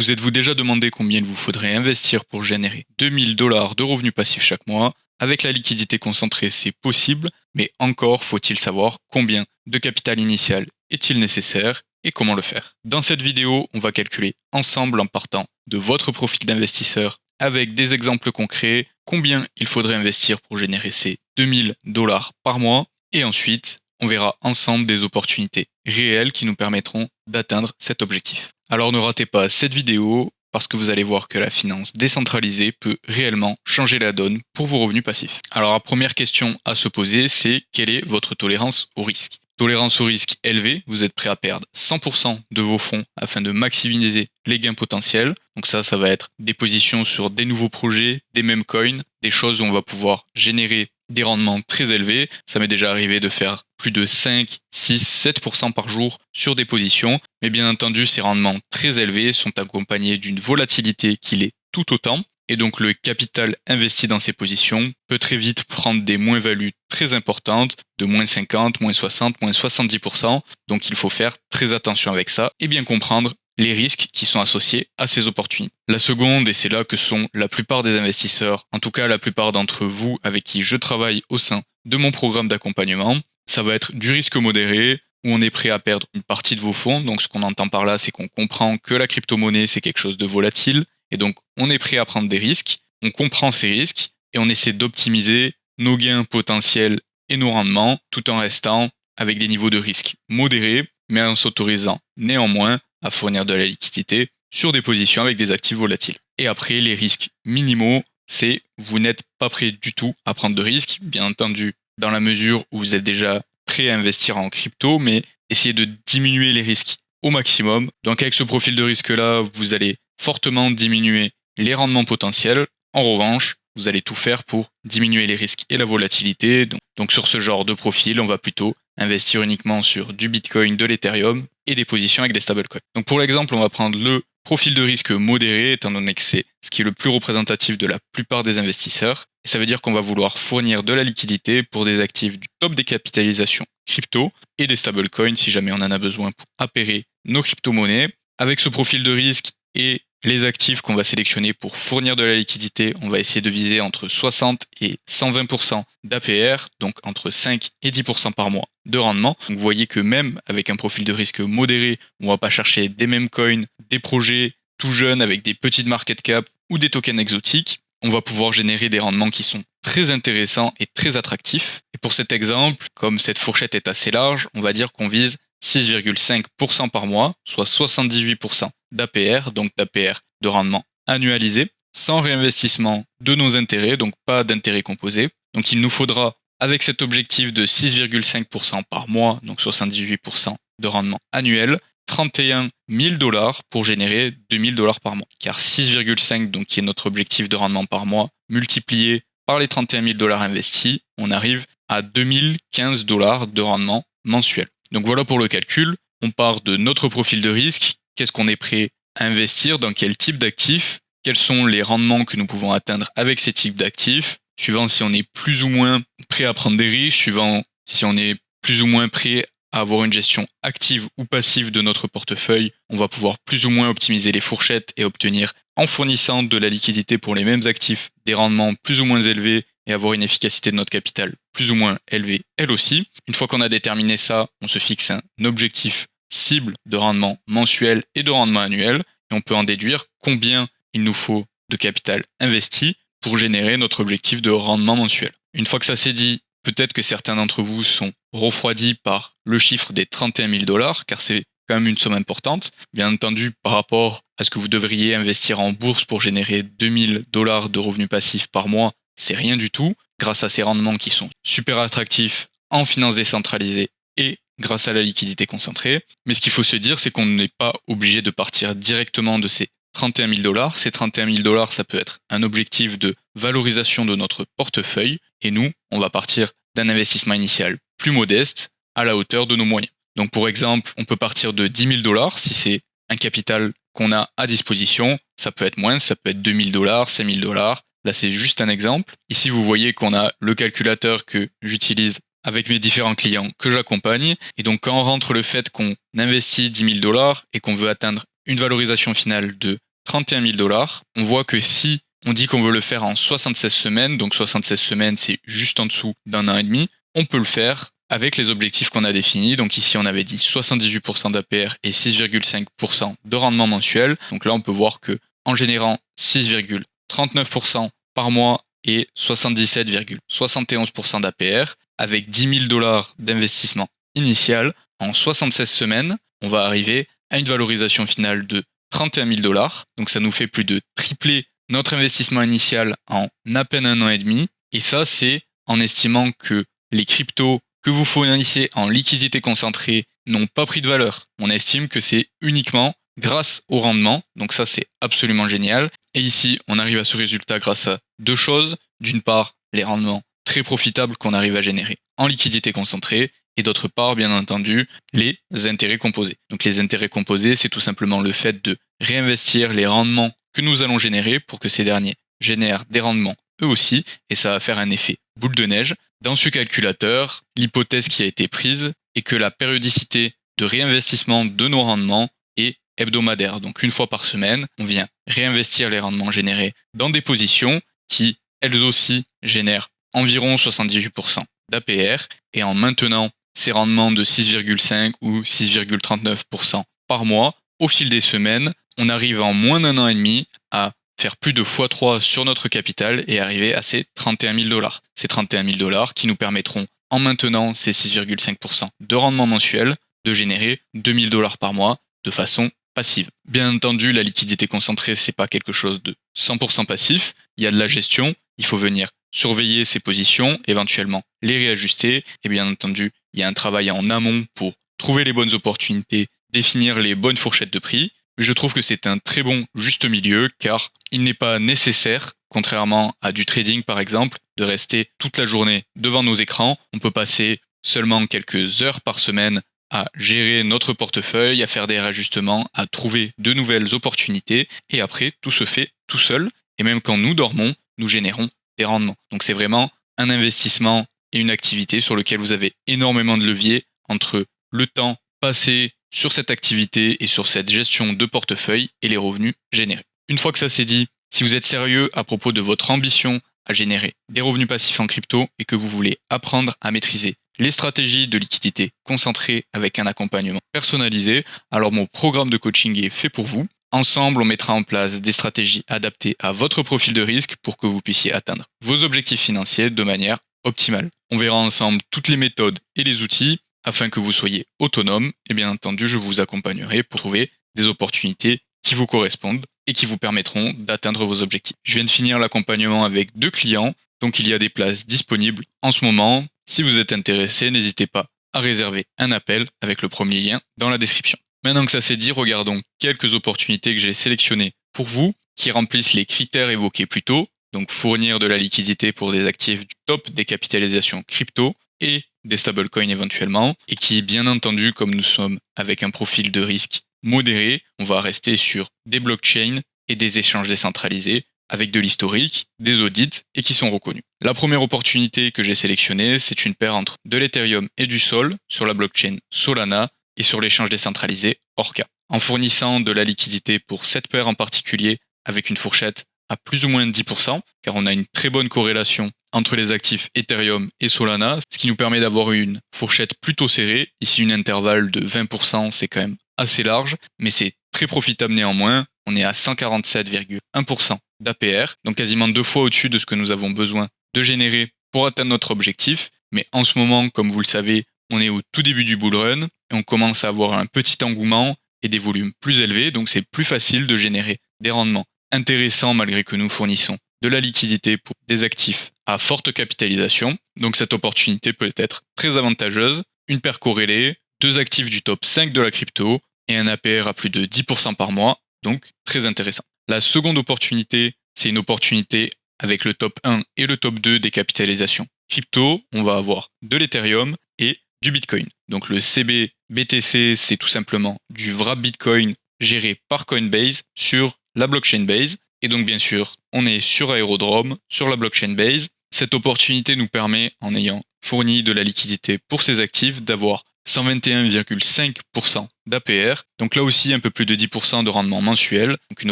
Vous êtes-vous déjà demandé combien il vous faudrait investir pour générer 2000 $ de revenus passifs chaque mois? Avec la liquidité concentrée, c'est possible, mais encore faut-il savoir combien de capital initial est-il nécessaire et comment le faire. Dans cette vidéo, on va calculer ensemble en partant de votre profil d'investisseur avec des exemples concrets, combien il faudrait investir pour générer ces 2000 $ par mois, et ensuite, on verra ensemble des opportunités réelles qui nous permettront d'atteindre cet objectif. Alors ne ratez pas cette vidéo parce que vous allez voir que la finance décentralisée peut réellement changer la donne pour vos revenus passifs. Alors la première question à se poser, c'est quelle est votre tolérance au risque? Tolérance au risque élevée, vous êtes prêt à perdre 100% de vos fonds afin de maximiser les gains potentiels. Donc ça va être des positions sur des nouveaux projets, des mêmes coins, des choses où on va pouvoir générer des rendements très élevés. Ça m'est déjà arrivé de faire plus de 5, 6, 7% par jour sur des positions. Mais bien entendu, ces rendements très élevés sont accompagnés d'une volatilité qui l'est tout autant. Et donc le capital investi dans ces positions peut très vite prendre des moins-values très importantes, de moins 50, moins 60, moins 70%. Donc il faut faire très attention avec ça et bien comprendre les risques qui sont associés à ces opportunités. La seconde, et c'est là que sont la plupart des investisseurs, en tout cas la plupart d'entre vous avec qui je travaille au sein de mon programme d'accompagnement, ça va être du risque modéré, où on est prêt à perdre une partie de vos fonds. Donc ce qu'on entend par là, c'est qu'on comprend que la crypto-monnaie, c'est quelque chose de volatile, et donc on est prêt à prendre des risques, on comprend ces risques, et on essaie d'optimiser nos gains potentiels et nos rendements, tout en restant avec des niveaux de risque modérés, mais en s'autorisant néanmoins à fournir de la liquidité sur des positions avec des actifs volatiles. Et après, les risques minimaux, c'est vous n'êtes pas prêt du tout à prendre de risques, bien entendu, dans la mesure où vous êtes déjà prêt à investir en crypto, mais essayez de diminuer les risques au maximum. Donc avec ce profil de risque-là, vous allez fortement diminuer les rendements potentiels. En revanche, vous allez tout faire pour diminuer les risques et la volatilité. Donc sur ce genre de profil, on va plutôt investir uniquement sur du Bitcoin, de l'Ethereum et des positions avec des stablecoins. Donc pour l'exemple, on va prendre le profil de risque modéré, étant donné que c'est ce qui est le plus représentatif de la plupart des investisseurs. Et ça veut dire qu'on va vouloir fournir de la liquidité pour des actifs du top des capitalisations crypto et des stablecoins si jamais on en a besoin pour appairer nos crypto-monnaies. Avec ce profil de risque et les actifs qu'on va sélectionner pour fournir de la liquidité, on va essayer de viser entre 60 et 120% d'APR, donc entre 5 et 10% par mois de rendement. Donc vous voyez que même avec un profil de risque modéré, on ne va pas chercher des mêmes coins, des projets tout jeunes avec des petites market cap ou des tokens exotiques. On va pouvoir générer des rendements qui sont très intéressants et très attractifs. Et pour cet exemple, comme cette fourchette est assez large, on va dire qu'on vise 6,5% par mois, soit 78% d'APR, donc d'APR de rendement annualisé, sans réinvestissement de nos intérêts, donc pas d'intérêts composés. Donc il nous faudra, avec cet objectif de 6,5% par mois, donc 78% de rendement annuel, 31 000 $ pour générer 2000 $ par mois. Car 6,5, donc qui est notre objectif de rendement par mois, multiplié par les 31 000 $ investis, on arrive à 2015 $ de rendement mensuel. Donc voilà pour le calcul, on part de notre profil de risque, qu'est-ce qu'on est prêt à investir, dans quel type d'actifs, quels sont les rendements que nous pouvons atteindre avec ces types d'actifs, suivant si on est plus ou moins prêt à prendre des risques, suivant si on est plus ou moins prêt à avoir une gestion active ou passive de notre portefeuille, on va pouvoir plus ou moins optimiser les fourchettes et obtenir, en fournissant de la liquidité pour les mêmes actifs, des rendements plus ou moins élevés et avoir une efficacité de notre capital plus ou moins élevée elle aussi. Une fois qu'on a déterminé ça, on se fixe un objectif cible de rendement mensuel et de rendement annuel et on peut en déduire combien il nous faut de capital investi pour générer notre objectif de rendement mensuel. Une fois que ça s'est dit, peut-être que certains d'entre vous sont refroidis par le chiffre des 31 000 $, car c'est quand même une somme importante. Bien entendu, par rapport à ce que vous devriez investir en bourse pour générer 2000 $ de revenus passifs par mois, c'est rien du tout, grâce à ces rendements qui sont super attractifs en finance décentralisée et grâce à la liquidité concentrée. Mais ce qu'il faut se dire, c'est qu'on n'est pas obligé de partir directement de ces 31 000 $. Ces 31 000 $, ça peut être un objectif de valorisation de notre portefeuille. Et nous, on va partir d'un investissement initial plus modeste à la hauteur de nos moyens. Donc pour exemple, on peut partir de 10 000 $ si c'est un capital qu'on a à disposition. Ça peut être moins, ça peut être 2 000 $, 5 000 $. Là, c'est juste un exemple. Ici, vous voyez qu'on a le calculateur que j'utilise avec mes différents clients que j'accompagne. Et donc, quand on rentre le fait qu'on investit 10 000 $ et qu'on veut atteindre une valorisation finale de 31 000 $. On voit que si on dit qu'on veut le faire en 76 semaines, donc 76 semaines c'est juste en dessous d'un an et demi, on peut le faire avec les objectifs qu'on a définis. Donc ici on avait dit 78% d'APR et 6,5% de rendement mensuel. Donc là on peut voir que en générant 6,39% par mois et 77,71% d'APR, avec 10 000 $ d'investissement initial, en 76 semaines, on va arriver à une valorisation finale de 31 000 $. Donc ça nous fait plus de tripler notre investissement initial en à peine un an et demi. Et ça, c'est en estimant que les cryptos que vous fournissez en liquidité concentrée n'ont pas pris de valeur. On estime que c'est uniquement grâce au rendement. Donc ça, c'est absolument génial. Et ici, on arrive à ce résultat grâce à deux choses. D'une part, les rendements très profitables qu'on arrive à générer en liquidité concentrée. Et d'autre part, bien entendu, les intérêts composés. Donc les intérêts composés, c'est tout simplement le fait de réinvestir les rendements que nous allons générer pour que ces derniers génèrent des rendements eux aussi. Et ça va faire un effet boule de neige. Dans ce calculateur, l'hypothèse qui a été prise est que la périodicité de réinvestissement de nos rendements est hebdomadaire. Donc une fois par semaine, on vient réinvestir les rendements générés dans des positions qui, elles aussi, génèrent environ 78% d'APR. Et en maintenant ces rendements de 6,5 ou 6,39% par mois, au fil des semaines, on arrive en moins d'un an et demi à faire plus de x3 sur notre capital et arriver à ces 31 000 $. Ces 31 000 $ qui nous permettront, en maintenant ces 6,5% de rendement mensuel, de générer 2 000 $ par mois de façon passive. Bien entendu, la liquidité concentrée, c'est pas quelque chose de 100% passif. Il y a de la gestion, il faut venir surveiller ses positions, éventuellement les réajuster. Et bien entendu, il y a un travail en amont pour trouver les bonnes opportunités, définir les bonnes fourchettes de prix. Mais je trouve que c'est un très bon juste milieu car il n'est pas nécessaire, contrairement à du trading par exemple, de rester toute la journée devant nos écrans. On peut passer seulement quelques heures par semaine à gérer notre portefeuille, à faire des réajustements, à trouver de nouvelles opportunités. Et après, tout se fait tout seul. Et même quand nous dormons, nous générons des rendements. Donc c'est vraiment un investissement et une activité sur lequel vous avez énormément de leviers entre le temps passé sur cette activité et sur cette gestion de portefeuille et les revenus générés. Une fois que ça c'est dit, si vous êtes sérieux à propos de votre ambition à générer des revenus passifs en crypto et que vous voulez apprendre à maîtriser les stratégies de liquidité concentrées avec un accompagnement personnalisé, alors mon programme de coaching est fait pour vous. Ensemble, on mettra en place des stratégies adaptées à votre profil de risque pour que vous puissiez atteindre vos objectifs financiers de manière optimale. On verra ensemble toutes les méthodes et les outils afin que vous soyez autonome et bien entendu, je vous accompagnerai pour trouver des opportunités qui vous correspondent et qui vous permettront d'atteindre vos objectifs. Je viens de finir l'accompagnement avec 2 clients, donc il y a des places disponibles en ce moment. Si vous êtes intéressé, n'hésitez pas à réserver un appel avec le premier lien dans la description. Maintenant que ça c'est dit, regardons quelques opportunités que j'ai sélectionnées pour vous, qui remplissent les critères évoqués plus tôt, donc fournir de la liquidité pour des actifs du top des capitalisations crypto et des stablecoins éventuellement, et qui, bien entendu, comme nous sommes avec un profil de risque modéré, on va rester sur des blockchains et des échanges décentralisés, avec de l'historique, des audits et qui sont reconnus. La première opportunité que j'ai sélectionnée, c'est une paire entre de l'Ethereum et du Sol sur la blockchain Solana et sur l'échange décentralisé Orca. En fournissant de la liquidité pour cette paire en particulier avec une fourchette à plus ou moins 10%, car on a une très bonne corrélation entre les actifs Ethereum et Solana, ce qui nous permet d'avoir une fourchette plutôt serrée. Ici, une intervalle de 20%, c'est quand même assez large, mais c'est très profitable néanmoins. On est à 147,1% d'APR, donc quasiment 2 fois au-dessus de ce que nous avons besoin de générer pour atteindre notre objectif. Mais en ce moment, comme vous le savez, on est au tout début du bull run et on commence à avoir un petit engouement et des volumes plus élevés, donc c'est plus facile de générer des rendements intéressants malgré que nous fournissons de la liquidité pour des actifs à forte capitalisation. Donc cette opportunité peut être très avantageuse. Une paire corrélée, 2 actifs du top 5 de la crypto et un APR à plus de 10% par mois, donc très intéressant. La seconde opportunité, c'est une opportunité avec le top 1 et le top 2 des capitalisations crypto. On va avoir de l'Ethereum et du Bitcoin. Donc le CBBTC, c'est tout simplement du wrap Bitcoin géré par Coinbase sur la blockchain Base. Et donc bien sûr, on est sur Aerodrome, sur la blockchain Base. Cette opportunité nous permet, en ayant fourni de la liquidité pour ces actifs, d'avoir 121,5% d'APR, donc là aussi un peu plus de 10% de rendement mensuel, donc une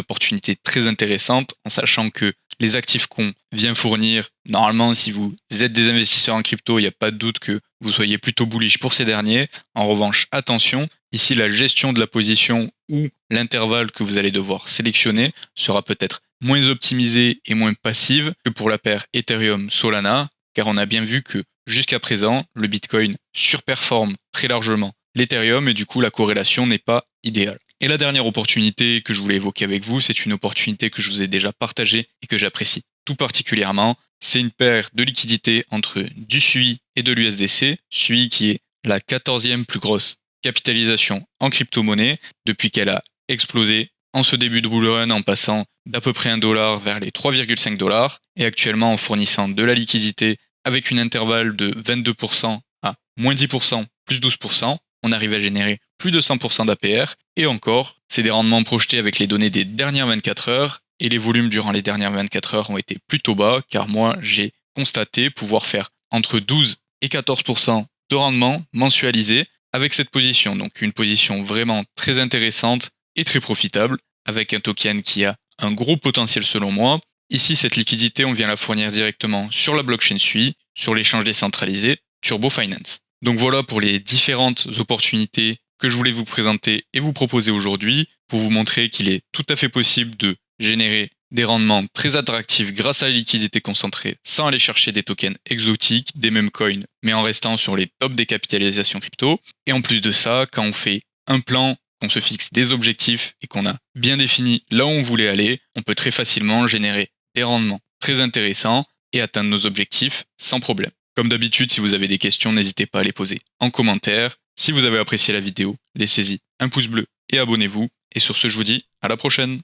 opportunité très intéressante en sachant que les actifs qu'on vient fournir, normalement si vous êtes des investisseurs en crypto, il n'y a pas de doute que vous soyez plutôt bullish pour ces derniers. En revanche, attention, ici la gestion de la position ou l'intervalle que vous allez devoir sélectionner sera peut-être moins optimisée et moins passive que pour la paire Ethereum-Solana, car on a bien vu que jusqu'à présent, le Bitcoin surperforme très largement l'Ethereum et du coup la corrélation n'est pas idéale. Et la dernière opportunité que je voulais évoquer avec vous, c'est une opportunité que je vous ai déjà partagée et que j'apprécie tout particulièrement. C'est une paire de liquidités entre du SUI et de l'USDC, SUI qui est la 14e plus grosse capitalisation en crypto-monnaie depuis qu'elle a explosé en ce début de bull run en passant d'à peu près $1 vers les 3,5 $ et actuellement en fournissant de la liquidité avec une intervalle de 22% à moins 10%, plus 12%, on arrive à générer plus de 100% d'APR et encore, c'est des rendements projetés avec les données des dernières 24 heures et les volumes durant les dernières 24 heures ont été plutôt bas car moi j'ai constaté pouvoir faire entre 12 et 14% de rendement mensualisé avec cette position. Donc une position vraiment très intéressante et très profitable avec un token qui a un gros potentiel selon moi. Ici, cette liquidité, on vient la fournir directement sur la blockchain SUI, sur l'échange décentralisé Turbo Finance. Donc voilà pour les différentes opportunités que je voulais vous présenter et vous proposer aujourd'hui pour vous montrer qu'il est tout à fait possible de générer des rendements très attractifs grâce à la liquidité concentrée sans aller chercher des tokens exotiques, des mêmes coins, mais en restant sur les tops des capitalisations crypto. Et en plus de ça, quand on fait un plan, qu'on se fixe des objectifs et qu'on a bien défini là où on voulait aller, on peut très facilement générer des rendements très intéressants et atteindre nos objectifs sans problème. Comme d'habitude, si vous avez des questions, n'hésitez pas à les poser en commentaire. Si vous avez apprécié la vidéo, laissez-y un pouce bleu et abonnez-vous. Et sur ce, je vous dis à la prochaine.